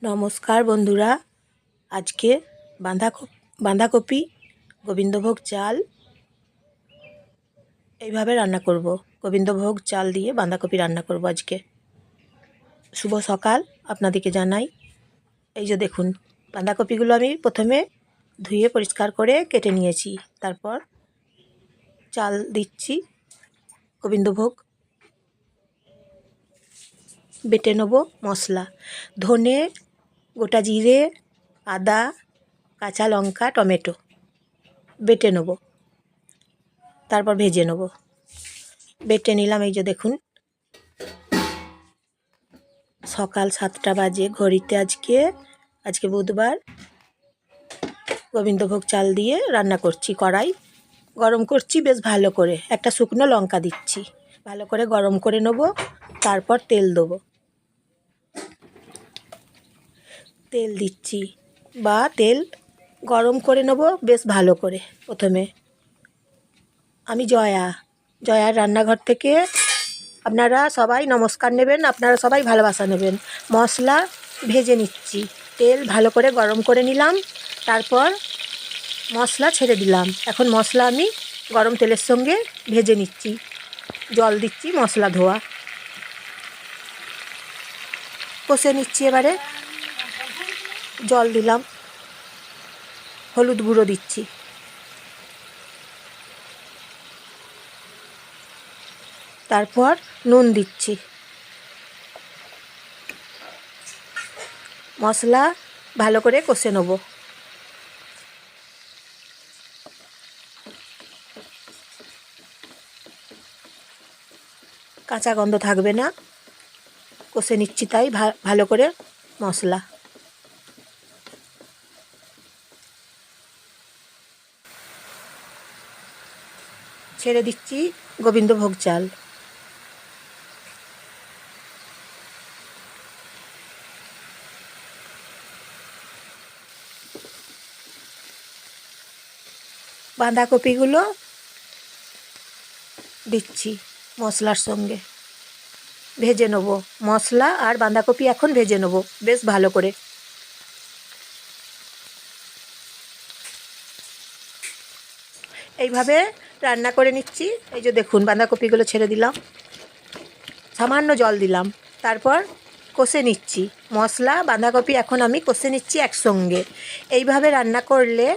নমস্কার বন্ধুরা, আজকে বাঁধাকপি গোবিন্দভোগ চাল এইভাবে রান্না করব। গোবিন্দভোগ চাল দিয়ে বাঁধাকপি রান্না করব আজকে। শুভ সকাল আপনাদেরকে জানাই। এই যে দেখুন, বাঁধাকপিগুলো আমি প্রথমে ধুয়ে পরিষ্কার করে কেটে নিয়েছি। তারপর চাল দিচ্ছি, গোবিন্দভোগ বেটে নেব। মশলা ধনে, গোটা জিরে, আদা, কাঁচা লঙ্কা, টমেটো বেটে নেব। তারপর ভেজে নেব। বেটে নিলাম। এই যে দেখুন, সকাল 7টা বাজে ঘড়িতে। আজকে বুধবার। গোবিন্দভোগ চাল দিয়ে রান্না করছি। কড়াই গরম করছি বেশ ভালো করে। একটা শুকনো লঙ্কা দিচ্ছি। ভালো করে গরম করে নেব। তারপর তেল দেবো। তেল দিচ্ছি বা তেল গরম করে নেব বেশ ভালো করে। প্রথমে আমি জয়ার রান্নাঘর থেকে আপনারা সবাই নমস্কার নেবেন, আপনারা সবাই ভালোবাসা নেবেন। মশলা ভেজে নিচ্ছি। তেল ভালো করে গরম করে নিলাম। তারপর মশলা ছেড়ে দিলাম। এখন মশলা আমি গরম তেলের সঙ্গে ভেজে নিচ্ছি। জল দিচ্ছি মশলা ধোয়া, কষে নিচ্ছি। এবারে জল দিলাম, হলুদ গুঁড়ো দিচ্ছি, তারপর নুন দিচ্ছি। মশলা ভালো করে কষে নেব। কাঁচা গন্ধ থাকবে না, কষে নিচ্ছি তাই ভালো করে মশলা। ছেড়ে দিচ্ছি গোবিন্দভোগ চাল। বাঁধাকপিগুলো দিচ্ছি মশলার সঙ্গে, ভেজে নেব। মশলা আর বাঁধাকপি এখন ভেজে নেব বেশ ভালো করে। এইভাবে রান্না করে নিচ্ছি। এই যে দেখুন, বাঁধাকপিগুলো ছেড়ে দিলাম, সামান্য জল দিলাম, তারপর কষে নিচ্ছি। মশলা বাঁধাকপি এখন আমি কষে নিচ্ছি একসঙ্গে। এইভাবে রান্না করলে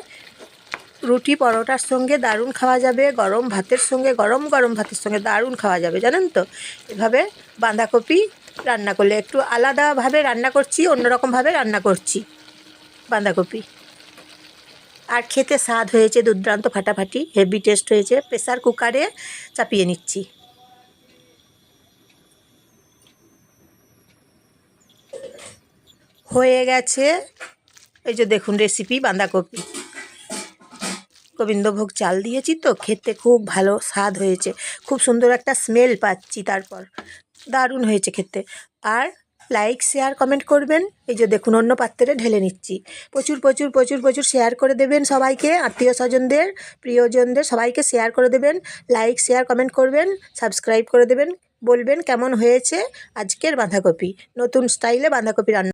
রুটি পরোটার সঙ্গে দারুণ খাওয়া যাবে। গরম ভাতের সঙ্গে, গরম গরম ভাতের সঙ্গে দারুণ খাওয়া যাবে, জানেন তো। এভাবে বাঁধাকপি রান্না করলে একটু আলাদাভাবে রান্না করছি, অন্যরকমভাবে রান্না করছি বাঁধাকপি। আর খেতে স্বাদ হয়েছে দুর্দান্ত, ফাটাফাটি, হেভি টেস্ট হয়েছে। প্রেসার কুকারে চাপিয়ে নিচ্ছি। হয়ে গেছে। এই যে দেখুন রেসিপি, বাঁধাকপি গোবিন্দভোগ চাল দিয়েছি তো, খেতে খুব ভালো স্বাদ হয়েছে। খুব সুন্দর একটা স্মেল পাচ্ছি। তারপর দারুণ হয়েছে খেতে। আর লাইক, শেয়ার, কমেন্ট করবেন। এই যে দেখুন, অন্য পাত্রে ঢেলে নিচ্ছি। প্রচুর প্রচুর প্রচুর প্রচুর শেয়ার করে দেবেন সবাইকে, আত্মীয় স্বজনদের, প্রিয়জনদের সবাইকে শেয়ার করে দেবেন। লাইক, শেয়ার, কমেন্ট করবেন, সাবস্ক্রাইব করে দেবেন। বলবেন কেমন হয়েছে আজকের বাঁধাকপি, নতুন স্টাইলে বাঁধাকপি রান্না।